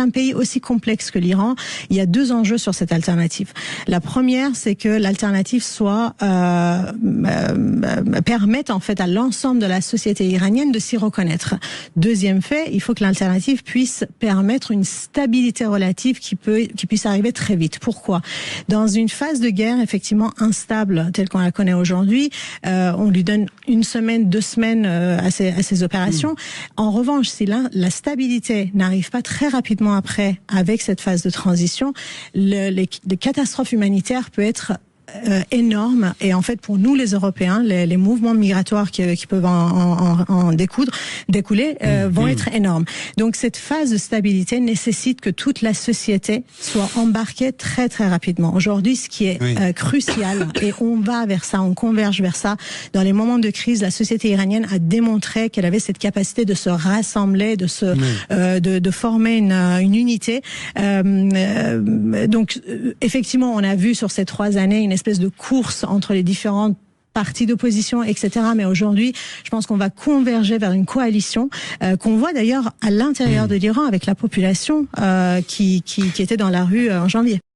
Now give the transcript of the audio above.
un pays aussi complexe que l'Iran, il y a deux enjeux sur cette alternative. La première, c'est que l'alternative soit permette en fait à l'ensemble de la société iranienne de s'y reconnaître. Deuxième fait, il faut que l'alternative puisse permettre une stabilité relative qui puisse arriver très vite. Pourquoi? Dans une phase de guerre effectivement instable telle qu'on la connaît aujourd'hui, on lui donne une semaine, 2 semaines à ces opérations. En revanche, si la stabilité n'arrive pas très rapidement après, avec cette phase de transition, les catastrophes humanitaires peuvent être énorme, et en fait pour nous les Européens, les mouvements migratoires qui peuvent en découler vont être énormes. Donc cette phase de stabilité nécessite que toute la société soit embarquée très très rapidement. Aujourd'hui, ce qui est crucial, et on va vers ça, on converge vers ça, dans les moments de crise, la société iranienne a démontré qu'elle avait cette capacité de se rassembler, de former une unité. Donc effectivement, on a vu sur ces 3 années une espèce de course entre les différentes partis d'opposition, etc. Mais aujourd'hui, je pense qu'on va converger vers une coalition qu'on voit d'ailleurs à l'intérieur de l'Iran avec la population qui était dans la rue en janvier.